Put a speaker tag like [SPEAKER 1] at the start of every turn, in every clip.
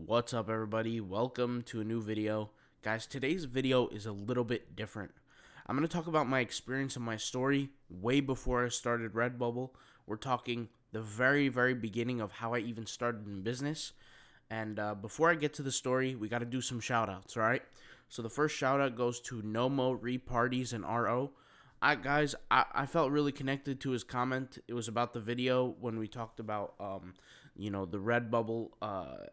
[SPEAKER 1] What's up, everybody? Welcome to a new video. Guys, today's video is a little bit different. I'm going to talk about my experience and my story way before I started Redbubble. We're talking the very beginning of how I even started in business. And before I get to the story, we got to do some shout outs, all right? So the first shout out goes to Nomo Reparties and RO. I felt really connected to his comment. It was about the video when we talked about the Redbubble,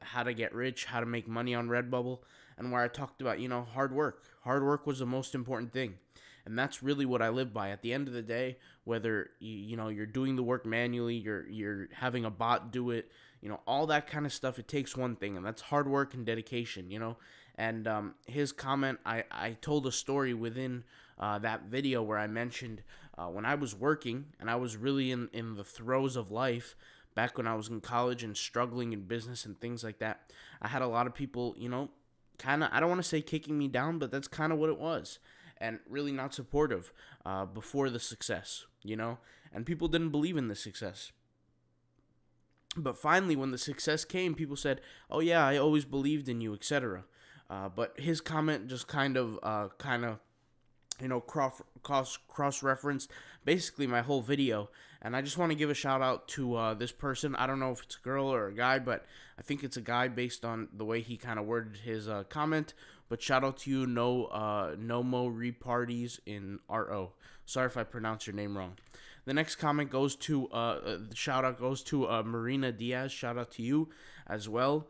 [SPEAKER 1] how to get rich, how to make money on Redbubble, and where I talked about hard work. Hard work was the most important thing, and that's really what I live by. At the end of the day, whether you're doing the work manually, you're having a bot do it, all that kind of stuff. It takes one thing, and that's hard work and dedication. And his comment, I told a story within that video where I mentioned when I was working and I was really in the throes of life back when I was in college and struggling in business and things like that. I had a lot of people, kind of, I don't want to say kicking me down, but that's kind of what it was. And really not supportive before the success, and people didn't believe in the success. But finally, when the success came, people said, "Oh yeah, I always believed in you," etc. But his comment just kind of cross-referenced basically my whole video. And I just want to give a shout out to this person. I don't know if it's a girl or a guy, but I think it's a guy based on the way he kind of worded his comment. But shout out to you, Nomo Reparties in RO. Sorry if I pronounced your name wrong. The next comment goes to shout out goes to Marina Diaz. Shout out to you as well.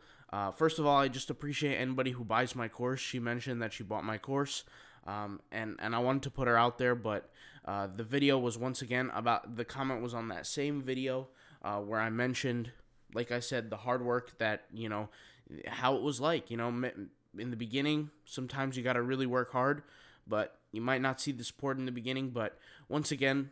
[SPEAKER 1] First of all, I just appreciate anybody who buys my course. She mentioned that she bought my course. And I wanted to put her out there, but the video was once again the comment was on that same video where I mentioned, like I said, the hard work that, how it was like, in the beginning. Sometimes you got to really work hard, but you might not see the support in the beginning. But once again,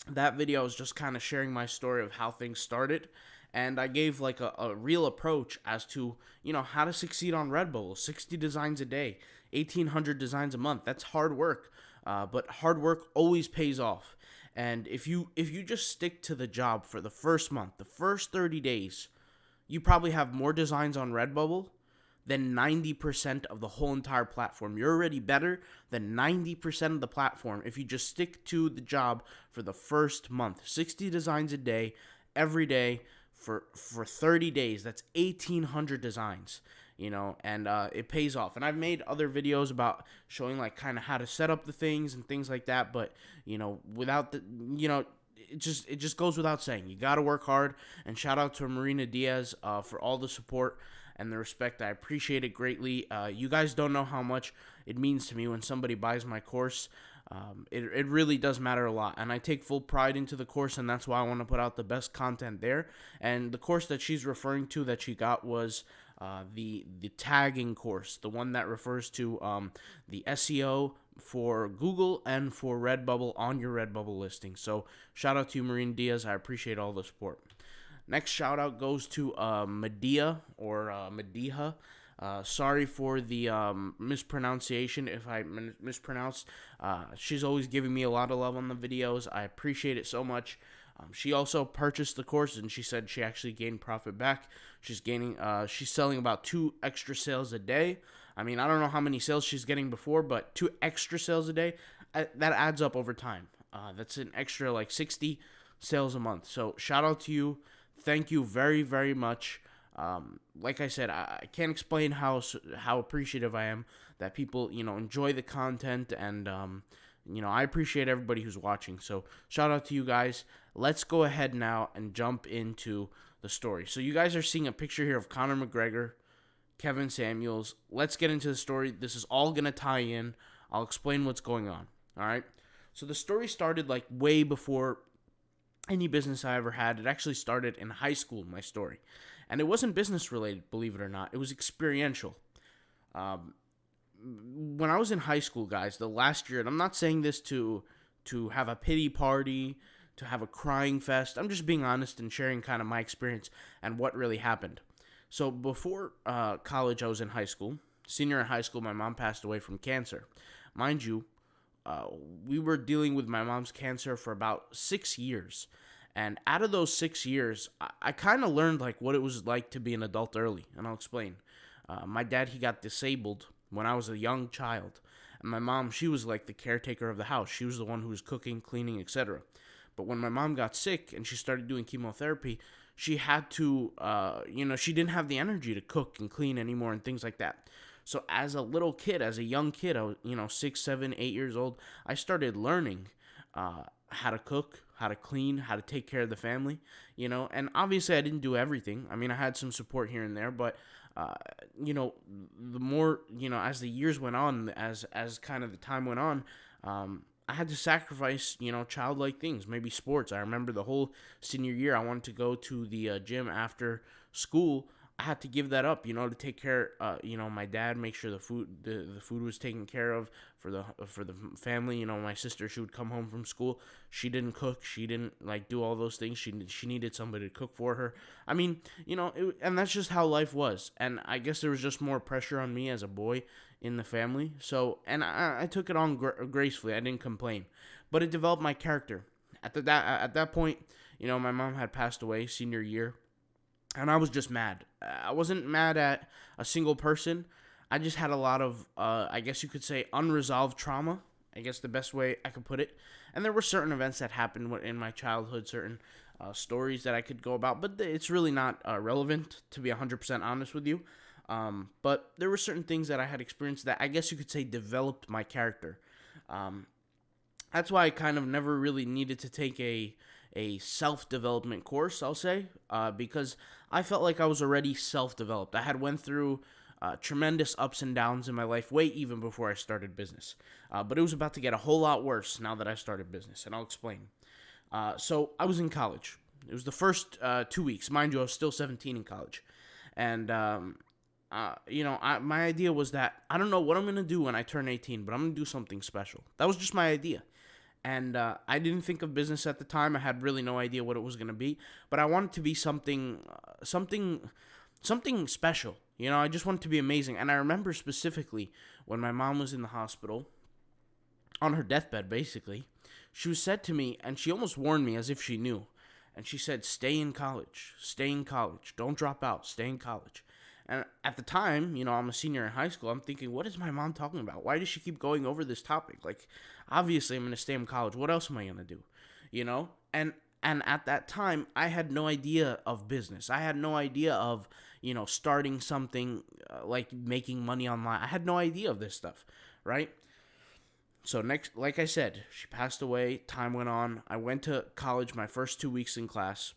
[SPEAKER 1] that video was just kind of sharing my story of how things started. And I gave like a real approach as to, how to succeed on Redbubble. 60 designs a day, 1,800 designs a month. That's hard work. But hard work always pays off. And if you just stick to the job for the first month, the first 30 days, you probably have more designs on Redbubble than 90% of the whole entire platform. You're already better than 90% of the platform if you just stick to the job for the first month. 60 designs a day, every day, for 30 days. That's 1,800 designs, and it pays off. And I've made other videos about showing like kind of how to set up the things and things like that, but without the it just goes without saying, you got to work hard. And shout out to Marina Diaz for all the support and the respect. I appreciate it greatly. You guys don't know how much it means to me when somebody buys my course. It really does matter a lot, and I take full pride into the course, and that's why I want to put out the best content there. And the course that she's referring to that she got was the tagging course, the one that refers to the SEO for Google and for Redbubble on your Redbubble listing. So shout out to you, Marine Diaz. I appreciate all the support. Next shout out goes to Medea or Mediha. Sorry for the mispronunciation if I mispronounced. She's always giving me a lot of love on the videos. I appreciate it so much. She also purchased the course, and she said she actually gained profit back. She's selling about 2 extra sales a day. I mean, I don't know how many sales she's getting before, but 2 extra sales a day, that adds up over time. That's an extra like 60 sales a month. So shout out to you. Thank you very, very much. Like I said, I can't explain how appreciative I am that people, enjoy the content, and, I appreciate everybody who's watching. So shout out to you guys. Let's go ahead now and jump into the story. So you guys are seeing a picture here of Conor McGregor, Kevin Samuels. Let's get into the story. This is all going to tie in. I'll explain what's going on. All right. So the story started like way before any business I ever had. It actually started in high school, my story. And it wasn't business related, believe it or not. It was experiential. When I was in high school, guys, the last year, and I'm not saying this to have a pity party, to have a crying fest. I'm just being honest and sharing kind of my experience and what really happened. So before college, I was in high school. Senior in high school, my mom passed away from cancer. Mind you, we were dealing with my mom's cancer for about 6 years. And out of those 6 years, I kind of learned like what it was like to be an adult early, and I'll explain. My dad, he got disabled when I was a young child, and my mom, she was like the caretaker of the house. She was the one who was cooking, cleaning, etc. But when my mom got sick and she started doing chemotherapy, she had to, she didn't have the energy to cook and clean anymore and things like that. So as a little kid, as a young kid, I was, 6, 7, 8 years old, I started learning how to cook, how to clean, how to take care of the family, and obviously I didn't do everything. I mean, I had some support here and there, but, the more, as the years went on, as kind of the time went on, I had to sacrifice, childlike things, maybe sports. I remember the whole senior year, I wanted to go to the gym after school. I had to give that up, to take care, my dad, make sure the food was taken care of for the family. My sister, she would come home from school. She didn't cook. She didn't like do all those things. She needed somebody to cook for her. I mean, and that's just how life was. And I guess there was just more pressure on me as a boy in the family. So, and I took it on gracefully. I didn't complain, but it developed my character. At that point, my mom had passed away senior year. And I was just mad. I wasn't mad at a single person. I just had a lot of, I guess you could say, unresolved trauma. I guess the best way I could put it. And there were certain events that happened in my childhood, certain stories that I could go about. But it's really not relevant, to be 100% honest with you. But there were certain things that I had experienced that I guess you could say developed my character. That's why I kind of never really needed to take a self-development course, I'll say, because I felt like I was already self-developed. I had went through tremendous ups and downs in my life way even before I started business. But it was about to get a whole lot worse now that I started business, and I'll explain. So I was in college. It was the first 2 weeks. Mind you, I was still 17 in college. And, my idea was that I don't know what I'm going to do when I turn 18, but I'm going to do something special. That was just my idea. And I didn't think of business at the time. I had really no idea what it was going to be. But I wanted to be something special. I just wanted to be amazing. And I remember specifically when my mom was in the hospital, on her deathbed, basically, she was said to me, and she almost warned me as if she knew. And she said, stay in college. Stay in college. Don't drop out. Stay in college. And at the time, I'm a senior in high school. I'm thinking, what is my mom talking about? Why does she keep going over this topic? Like, obviously, I'm going to stay in college. What else am I going to do? And at that time, I had no idea of business. I had no idea of, starting something like making money online. I had no idea of this stuff, right? So next, like I said, she passed away. Time went on. I went to college my first 2 weeks in class.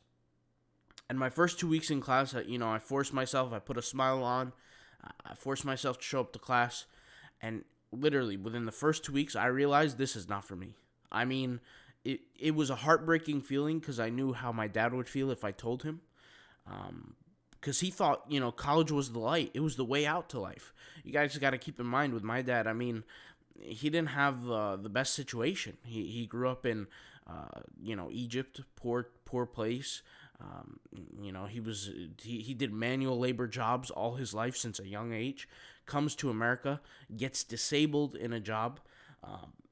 [SPEAKER 1] And my first 2 weeks in class, I forced myself. I put a smile on. I forced myself to show up to class. And literally, within the first 2 weeks, I realized this is not for me. I mean, it was a heartbreaking feeling because I knew how my dad would feel if I told him. Because he thought, college was the light. It was the way out to life. You guys got to keep in mind with my dad, I mean, he didn't have the best situation. He grew up in, Egypt, poor place. He did manual labor jobs all his life since a young age, comes to America, gets disabled in a job,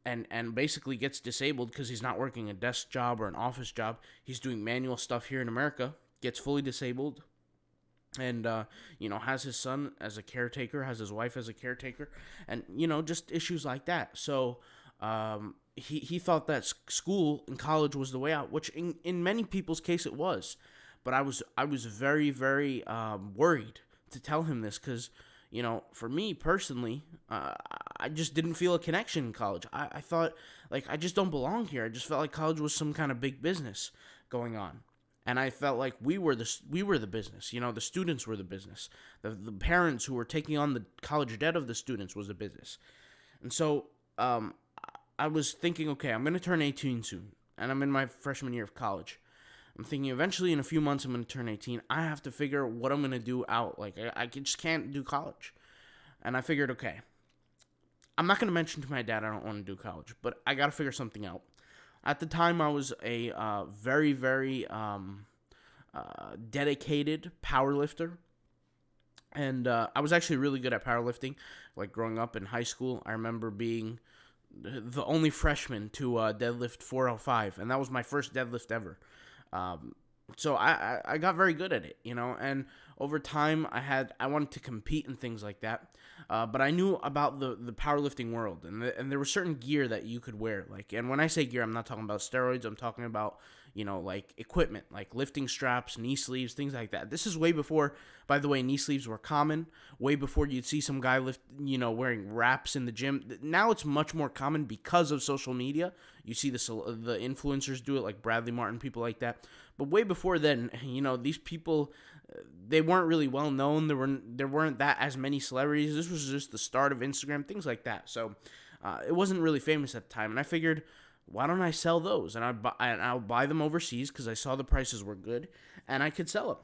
[SPEAKER 1] and basically gets disabled because he's not working a desk job or an office job. He's doing manual stuff here in America, gets fully disabled, and, has his son as a caretaker, has his wife as a caretaker, and, just issues like that. So, he thought that school and college was the way out, which in many people's case it was. But I was very, very worried to tell him this because, for me personally, I just didn't feel a connection in college. I thought, like, I just don't belong here. I just felt like college was some kind of big business going on. And I felt like we were the business. The students were the business. The parents who were taking on the college debt of the students was the business. And so, I was thinking, okay, I'm going to turn 18 soon, and I'm in my freshman year of college. I'm thinking eventually in a few months I'm going to turn 18. I have to figure what I'm going to do out. Like, I just can't do college. And I figured, okay, I'm not going to mention to my dad I don't want to do college, but I got to figure something out. At the time, I was a very, very dedicated powerlifter. And I was actually really good at powerlifting. Like, growing up in high school, I remember being the only freshman to deadlift 405, and that was my first deadlift ever. So I got very good at it, and over time I wanted to compete and things like that. But I knew about the powerlifting world, and there was certain gear that you could wear. And when I say gear, I'm not talking about steroids. I'm talking about like equipment, like lifting straps, knee sleeves, things like that. This is way before, by the way, knee sleeves were common. Way before you'd see some guy wearing wraps in the gym. Now it's much more common because of social media. You see the influencers do it, like Bradley Martin, people like that. But way before then, these people, they weren't really well known. There weren't that as many celebrities. This was just the start of Instagram, things like that. So it wasn't really famous at the time. And I figured, why don't I sell those? And I'll buy them overseas because I saw the prices were good and I could sell them.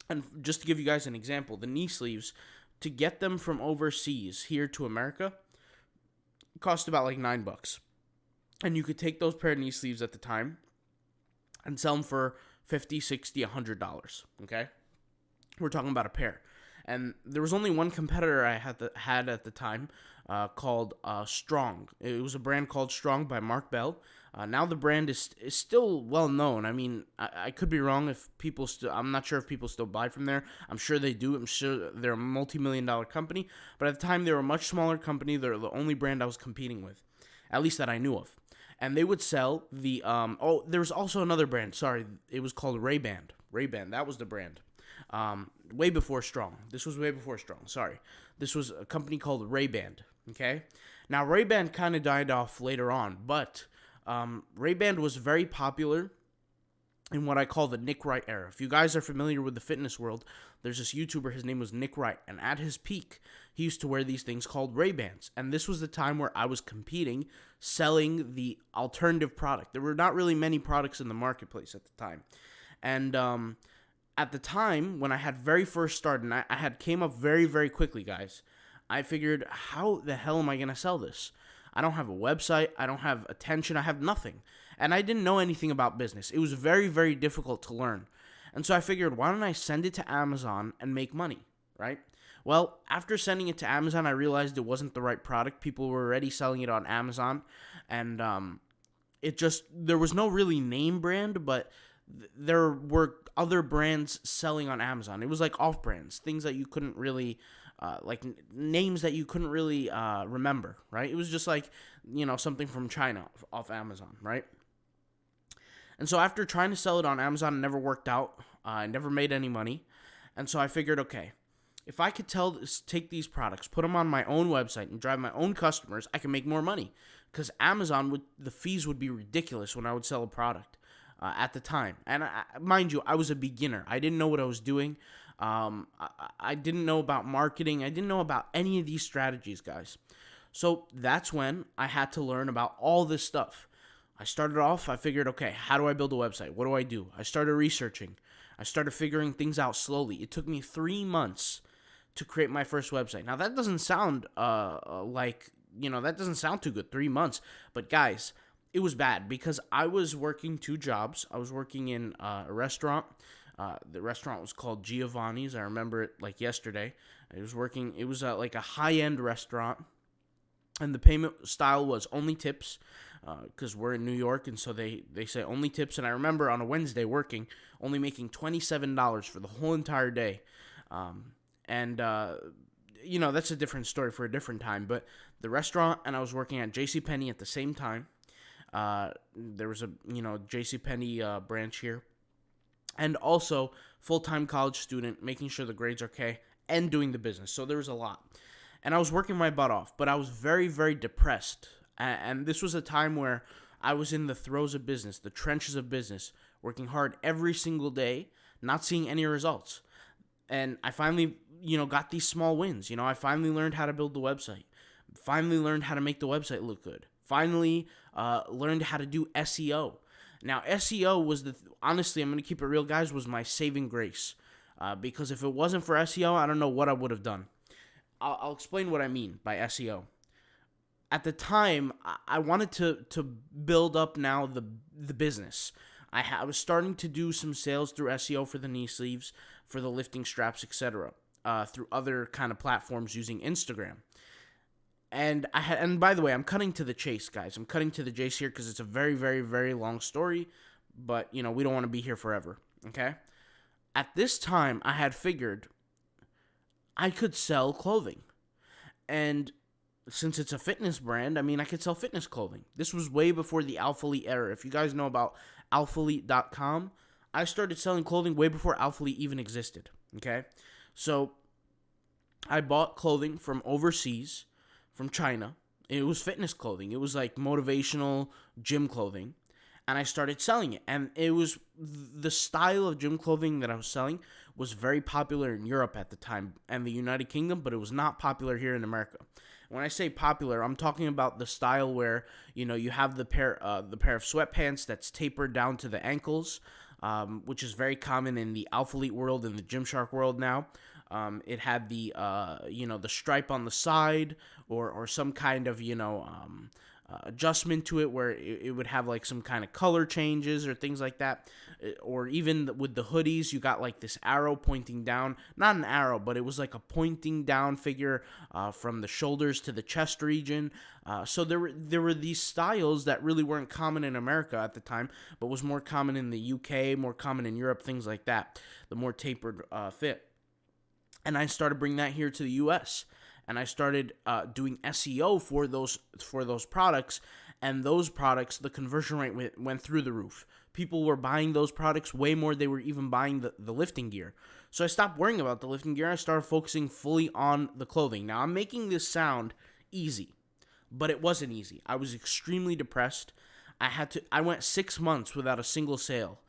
[SPEAKER 1] And just to give you guys an example, the knee sleeves, to get them from overseas here to America, cost about like $9. And you could take those pair of knee sleeves at the time and sell them for $50, $60, $100. Okay, we're talking about a pair. And there was only one competitor I had at the time, called Strong. It was a brand called Strong by Mark Bell. Now the brand is still well known. I mean, I could be wrong if people still. I'm not sure if people still buy from there. I'm sure they do. I'm sure they're a multi-million-dollar company. But at the time, they were a much smaller company. They're the only brand I was competing with, at least that I knew of. And they would sell the there was also another brand. Sorry, it was called Ray-Ban. Ray-Ban, that was the brand. Way before Strong. This was way before Strong. Sorry. This was a company called Ray-Ban. Okay? Now, Ray-Ban kind of died off later on, but Ray-Ban was very popular in what I call the Nick Wright era. If you guys are familiar with the fitness world, there's this YouTuber, his name was Nick Wright, and at his peak, he used to wear these things called Ray-Bans, and this was the time where I was competing, selling the alternative product. There were not really many products in the marketplace at the time, and at the time, when I had very first started, and I had came up very, very quickly, guys, I figured, how the hell am I going to sell this? I don't have a website, I don't have attention, I have nothing. And I didn't know anything about business. It was very, very difficult to learn. And so I figured, why don't I send it to Amazon and make money, right? Well, after sending it to Amazon, I realized it wasn't the right product. People were already selling it on Amazon. And there was no really name brand, but there were other brands selling on Amazon. It was like off-brands, things that you couldn't really, like names that you couldn't really remember, right? It was just like, something from China off Amazon, right? And so after trying to sell it on Amazon, it never worked out. I never made any money. And so I figured, okay, if I could take these products, put them on my own website, and drive my own customers, I can make more money. Because Amazon, the fees would be ridiculous when I would sell a product at the time. And mind you, I was a beginner. I didn't know what I was doing. I didn't know about marketing. I didn't know about any of these strategies, guys. So that's when I had to learn about all this stuff. I started off, I figured, okay, how do I build a website? What do I do? I started researching. I started figuring things out slowly. It took me 3 months to create my first website. Now, that doesn't sound that doesn't sound too good, 3 months. But guys, it was bad because I was working 2 jobs. I was working in a restaurant. The restaurant was called Giovanni's. I remember it like yesterday. It was like a high-end restaurant. And the payment style was only tips, because we're in New York, and so they say only tips. And I remember on a Wednesday working, only making $27 for the whole entire day. That's a different story for a different time. But the restaurant, and I was working at JCPenney at the same time. There was a JCPenney branch here. And also full-time college student, making sure the grades are okay, and doing the business. So there was a lot. And I was working my butt off, but I was very, very depressed. And this was a time where I was in the throes of business, the trenches of business, working hard every single day, not seeing any results. And I finally, got these small wins. I finally learned how to build the website. Finally learned how to make the website look good. Finally learned how to do SEO. Now, SEO was honestly, I'm going to keep it real, guys, was my saving grace. Because if it wasn't for SEO, I don't know what I would have done. I'll explain what I mean by SEO. At the time, I wanted to build up now the business. I was starting to do some sales through SEO for the knee sleeves, for the lifting straps, etc., through other kind of platforms using Instagram. And by the way, I'm cutting to the chase, guys. I'm cutting to the chase here because it's a very, very, very long story. but we don't want to be here forever. Okay. At this time, I had figured I could sell clothing. And since it's a fitness brand, I could sell fitness clothing. This was way before the Alphalete era. If you guys know about alphalete.com, I started selling clothing way before Alphalete even existed. Okay? So I bought clothing from overseas, from China. It was fitness clothing. It was like motivational gym clothing. And I started selling it. And it was the style of gym clothing that I was selling was very popular in Europe at the time and the United Kingdom, but it was not popular here in America. When I say popular, I'm talking about the style where you have the pair of sweatpants that's tapered down to the ankles, which is very common in the Alphalete world and the Gymshark world now. It had the the stripe on the side or some kind of adjustment to it where it would have like some kind of color changes or things like that. Or even with the hoodies, you got like this arrow pointing down. Not an arrow, but it was like a pointing down figure from the shoulders to the chest region. So there were these styles that really weren't common in America at the time, but was more common in the UK, more common in Europe, things like that. The more tapered fit. And I started bringing that here to the US. And I started doing SEO for those products, and those products, the conversion rate went through the roof. People were buying those products way more. They were even buying the lifting gear. So I stopped worrying about the lifting gear. I started focusing fully on the clothing. Now, I'm making this sound easy, but it wasn't easy. I was extremely depressed. I went 6 months without a single sale.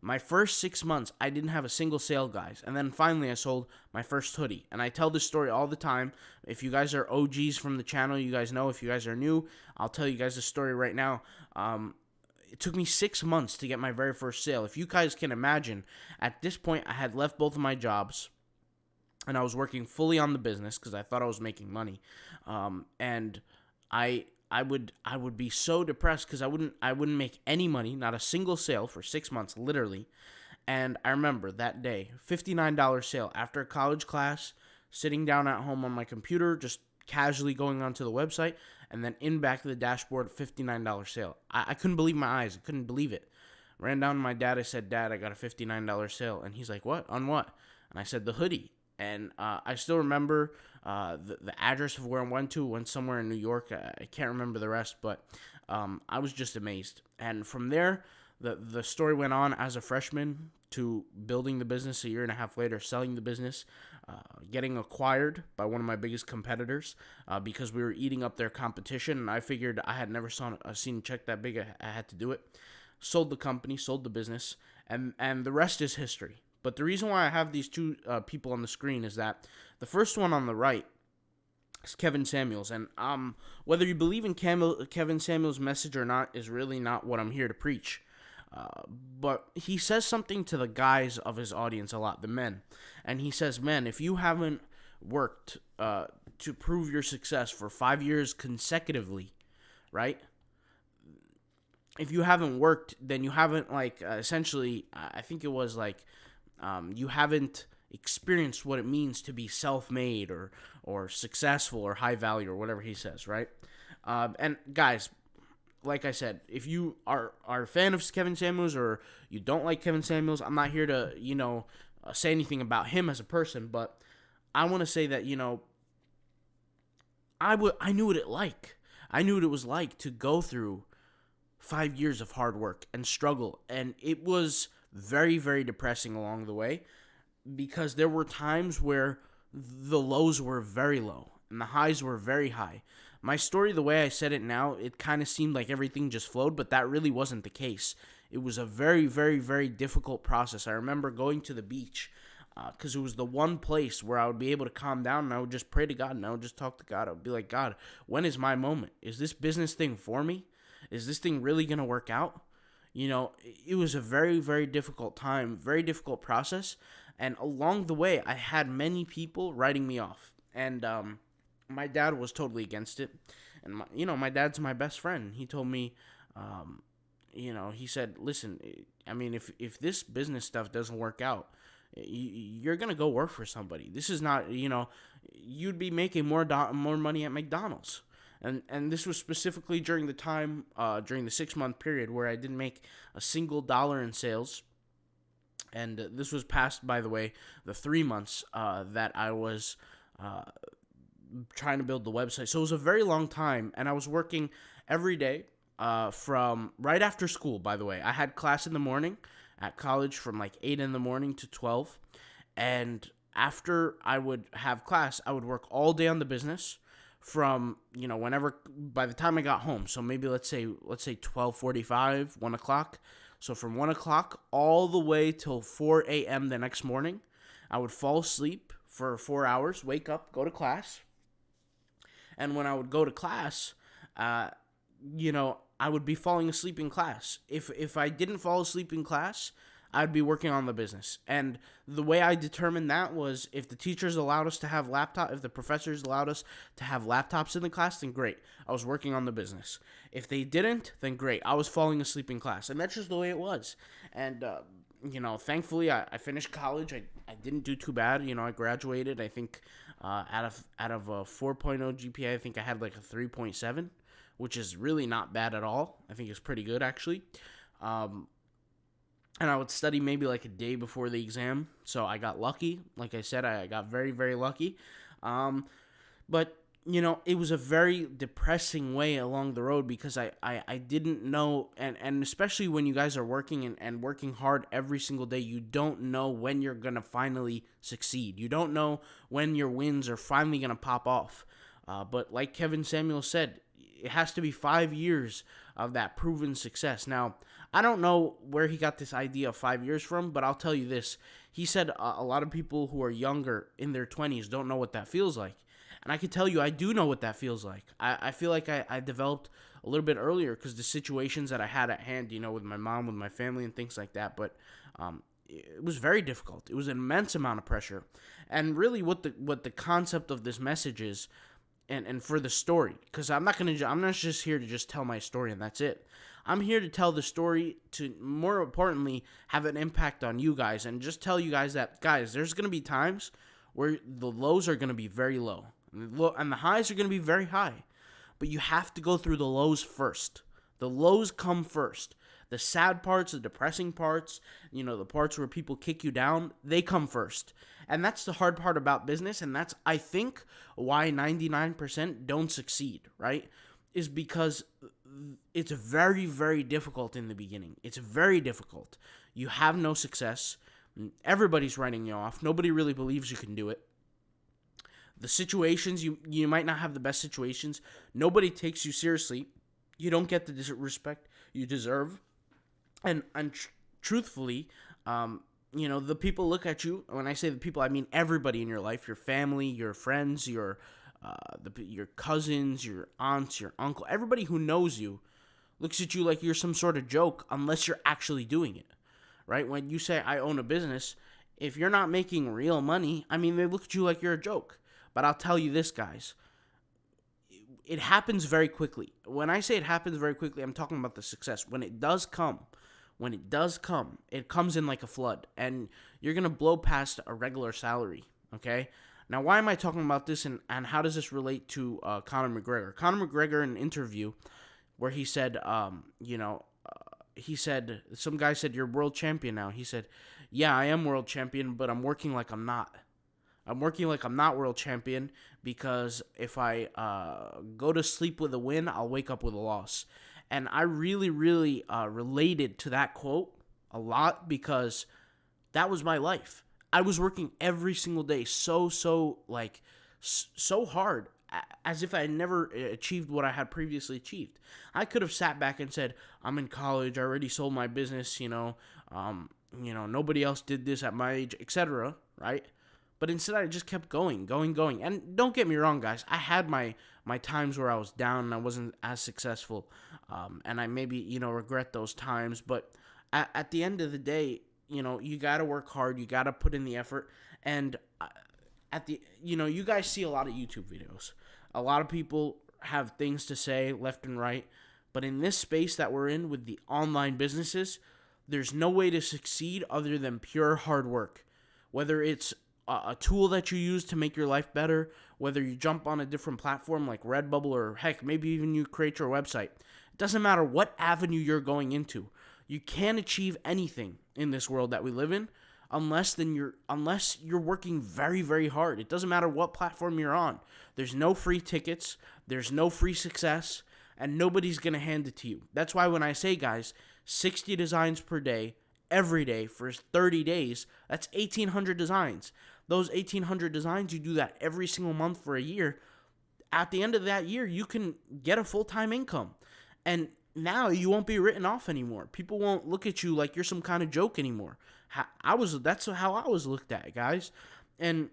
[SPEAKER 1] My first 6 months, I didn't have a single sale, guys. And then finally, I sold my first hoodie. And I tell this story all the time. If you guys are OGs from the channel, you guys know. If you guys are new, I'll tell you guys the story right now. It took me 6 months to get my very first sale. If you guys can imagine, at this point, I had left both of my jobs. And I was working fully on the business because I thought I was making money. And I would be so depressed because I wouldn't make any money, not a single sale for 6 months, literally. And I remember that day, $59 sale after a college class, sitting down at home on my computer, just casually going onto the website, and then in back of the dashboard, $59 sale. I couldn't believe my eyes. I couldn't believe it. Ran down to my dad. I said, "Dad, I got a $59 sale." And he's like, "What? On what?" And I said, "The hoodie." And I still remember the address of where I went to. Went somewhere in New York. I can't remember the rest, but I was just amazed. And from there, the story went on as a freshman to building the business a year and a half later, selling the business, getting acquired by one of my biggest competitors because we were eating up their competition. And I figured I had never seen a check that big. I had to do it. Sold the company, sold the business, and the rest is history. But the reason why I have these two people on the screen is that the first one on the right is Kevin Samuels. And whether you believe in Kevin Samuels' message or not is really not what I'm here to preach. But he says something to the guys of his audience a lot, the men. And he says, "Men, if you haven't worked to prove your success for 5 years consecutively, right? If you haven't worked, then you haven't, essentially, I think it was you haven't experienced what it means to be self-made or successful or high value or whatever he says, right?" And guys, like I said, if you are a fan of Kevin Samuels or you don't like Kevin Samuels, I'm not here to, say anything about him as a person, but I want to say that, I knew what it like. I knew what it was like to go through 5 years of hard work and struggle, and it was very, very depressing along the way because there were times where the lows were very low and the highs were very high. My story, the way I said it now, it kind of seemed like everything just flowed, but that really wasn't the case. It was a very, very, very difficult process. I remember going to the beach because it was the one place where I would be able to calm down, and I would just pray to God, and I would just talk to God. I would be like, "God, when is my moment? Is this business thing for me? Is this thing really going to work out?" It was a very, very difficult time, very difficult process. And along the way, I had many people writing me off. And my dad was totally against it. And, my dad's my best friend. He told me, he said, "Listen, if this business stuff doesn't work out, you're going to go work for somebody. This is not, you'd be making more money at McDonald's." And this was specifically during the time, during the 6 month period where I didn't make a single dollar in sales. And this was past, by the way, the 3 months that I was trying to build the website. So it was a very long time, and I was working every day from right after school, by the way. I had class in the morning at college from like 8 in the morning to 12. And after I would have class, I would work all day on the business from, whenever, by the time I got home. So maybe let's say 12:45, 1 o'clock. So from 1 o'clock all the way till 4 a.m. the next morning, I would fall asleep for 4 hours, wake up, go to class. And when I would go to class, I would be falling asleep in class. If I didn't fall asleep in class, I'd be working on the business. And the way I determined that was if the teachers allowed us to have if the professors allowed us to have laptops in the class, then great. I was working on the business. If they didn't, then great. I was falling asleep in class. And that's just the way it was. And, thankfully I finished college. I didn't do too bad. I graduated. I think out of a 4.0 GPA, I think I had like a 3.7, which is really not bad at all. I think it's pretty good, actually. And I would study maybe like a day before the exam. So I got lucky. Like I said, I got very, very lucky. But, it was a very depressing way along the road because I didn't know. And especially when you guys are working and working hard every single day, you don't know when you're going to finally succeed. You don't know when your wins are finally going to pop off. But like Kevin Samuel said, it has to be 5 years of that proven success. Now, I don't know where he got this idea of 5 years from, but I'll tell you this. He said a lot of people who are younger in their 20s don't know what that feels like. And I can tell you, I do know what that feels like. I feel like I developed a little bit earlier because the situations that I had at hand, with my mom, with my family, and things like that. But it was very difficult. It was an immense amount of pressure. And really what the concept of this message is, and for the story, because I'm not just here to just tell my story and that's it. I'm here to tell the story to, more importantly, have an impact on you guys and just tell you guys that, guys, there's going to be times where the lows are going to be very low and the highs are going to be very high, but you have to go through the lows first. The lows come first. The sad parts, the depressing parts, the parts where people kick you down, they come first. And that's the hard part about business, and that's, I think, why 99% don't succeed, right? Is because it's very, very difficult in the beginning. It's very difficult. You have no success. Everybody's writing you off. Nobody really believes you can do it. The situations, you might not have the best situations. Nobody takes you seriously. You don't get the respect you deserve. And truthfully, the people look at you. When I say the people, I mean everybody in your life, your family, your friends, your cousins, your aunts, your uncle, everybody who knows you looks at you like you're some sort of joke unless you're actually doing it, right? When you say, I own a business, if you're not making real money, they look at you like you're a joke. But I'll tell you this, guys. It happens very quickly. When I say it happens very quickly, I'm talking about the success. When it does come, it comes in like a flood, and you're going to blow past a regular salary, okay? Now, why am I talking about this, and how does this relate to Conor McGregor? Conor McGregor, in an interview where he said, some guy said, you're world champion now. He said, yeah, I am world champion, but I'm working like I'm not. I'm working like I'm not world champion because if I go to sleep with a win, I'll wake up with a loss. And I really, really related to that quote a lot because that was my life. I was working every single day so hard as if I had never achieved what I had previously achieved. I could have sat back and said, I'm in college, I already sold my business, nobody else did this at my age, etc., right? But instead, I just kept going. And don't get me wrong, guys. I had my times where I was down and I wasn't as successful. And I maybe, regret those times. But at the end of the day, you got to work hard. You got to put in the effort. And you guys see a lot of YouTube videos. A lot of people have things to say left and right. But in this space that we're in with the online businesses, there's no way to succeed other than pure hard work. Whether it's a tool that you use to make your life better, whether you jump on a different platform like Redbubble, or heck, maybe even you create your website. It doesn't matter what avenue you're going into. You can't achieve anything in this world that we live in unless you're working very, very hard. It doesn't matter what platform you're on. There's no free tickets, there's no free success, and nobody's going to hand it to you. That's why when I say, guys, 60 designs per day, every day for 30 days, that's 1,800 designs. Those 1,800 designs, you do that every single month for a year. At the end of that year, you can get a full-time income. And now you won't be written off anymore. People won't look at you like you're some kind of joke anymore. That's how I was looked at, guys. And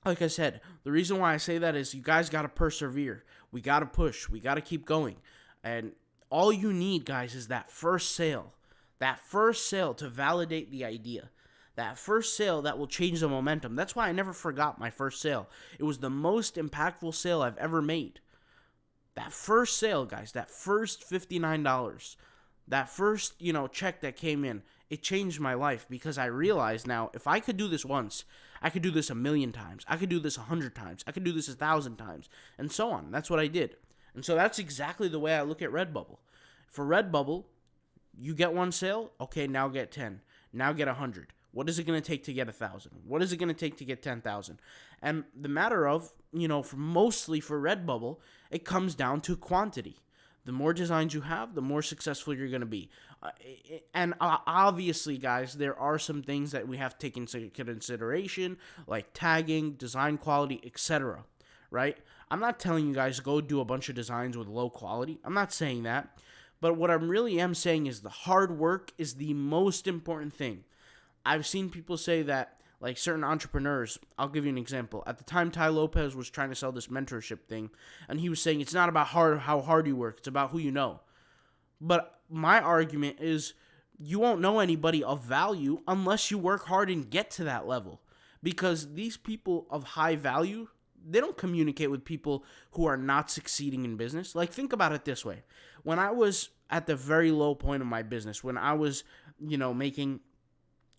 [SPEAKER 1] like I said, the reason why I say that is you guys got to persevere. We got to push. We got to keep going. And all you need, guys, is that first sale. That first sale to validate the idea. That first sale that will change the momentum. That's why I never forgot my first sale. It was the most impactful sale I've ever made. That first sale, guys, that first $59, that first, check that came in, it changed my life because I realized now if I could do this once, I could do this 1,000,000 times. I could do this 100 times. I could do this 1,000 times, and so on. That's what I did. And so that's exactly the way I look at Redbubble. For Redbubble, you get one sale, okay, now get 10. Now get 100. What is it going to take to get 1,000? What is it going to take to get 10,000? And the matter of, mostly for Redbubble, it comes down to quantity. The more designs you have, the more successful you're going to be. And obviously, guys, there are some things that we have to take into consideration, like tagging, design quality, etc. Right? I'm not telling you guys to go do a bunch of designs with low quality. I'm not saying that. But what I really am saying is the hard work is the most important thing. I've seen people say that, like certain entrepreneurs, I'll give you an example. At the time, Ty Lopez was trying to sell this mentorship thing, and he was saying it's not about how hard you work, it's about who you know. But my argument is you won't know anybody of value unless you work hard and get to that level. Because these people of high value, they don't communicate with people who are not succeeding in business. Like, think about it this way. When I was at the very low point of my business, when I was, making,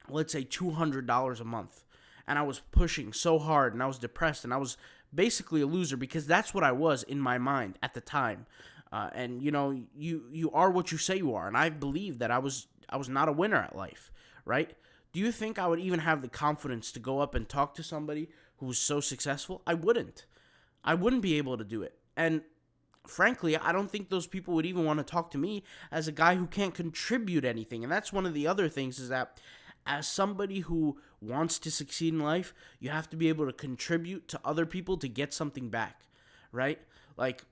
[SPEAKER 1] let's say, $200 a month, and I was pushing so hard, and I was depressed, and I was basically a loser, because that's what I was in my mind at the time. And you are what you say you are, and I believe that I was not a winner at life, right? Do you think I would even have the confidence to go up and talk to somebody who was so successful? I wouldn't. I wouldn't be able to do it. And frankly, I don't think those people would even want to talk to me as a guy who can't contribute anything. And that's one of the other things, is that as somebody who wants to succeed in life, you have to be able to contribute to other people to get something back, right? Like,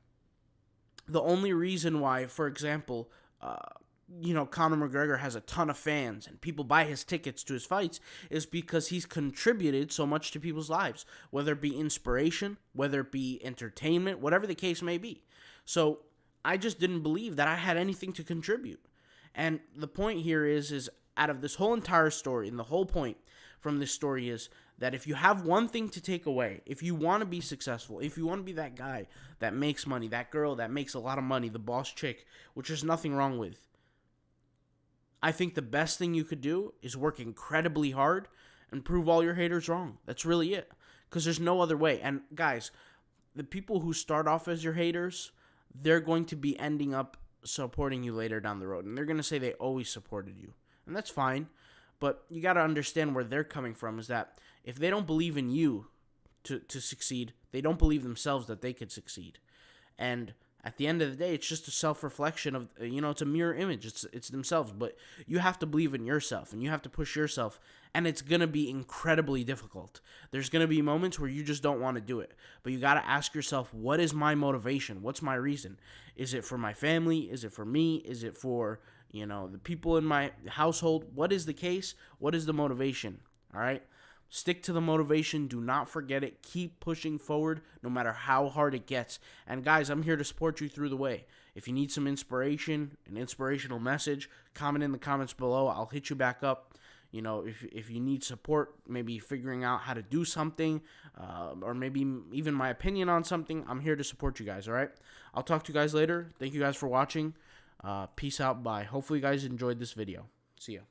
[SPEAKER 1] the only reason why, for example, Conor McGregor has a ton of fans and people buy his tickets to his fights is because he's contributed so much to people's lives, whether it be inspiration, whether it be entertainment, whatever the case may be. So I just didn't believe that I had anything to contribute. And the point here is out of this whole entire story, and the whole point from this story is that if you have one thing to take away, if you want to be successful, if you want to be that guy that makes money, that girl that makes a lot of money, the boss chick, which there's nothing wrong with, I think the best thing you could do is work incredibly hard and prove all your haters wrong. That's really it. Because there's no other way. And guys, the people who start off as your haters, they're going to be ending up supporting you later down the road. And they're going to say they always supported you. And that's fine. But you got to understand where they're coming from, is that if they don't believe in you to succeed, they don't believe themselves that they could succeed. And at the end of the day, it's just a self-reflection of, it's a mirror image. It's themselves. But you have to believe in yourself, and you have to push yourself, and it's going to be incredibly difficult. There's going to be moments where you just don't want to do it. But you got to ask yourself, what is my motivation? What's my reason? Is it for my family? Is it for me? Is it for, the people in my household? What is the case? What is the motivation? All right? Stick to the motivation. Do not forget it. Keep pushing forward no matter how hard it gets. And guys, I'm here to support you through the way. If you need some inspiration, an inspirational message, comment in the comments below. I'll hit you back up. If you need support, maybe figuring out how to do something, or maybe even my opinion on something, I'm here to support you guys, all right? I'll talk to you guys later. Thank you guys for watching. Peace out. Bye. Hopefully you guys enjoyed this video. See ya.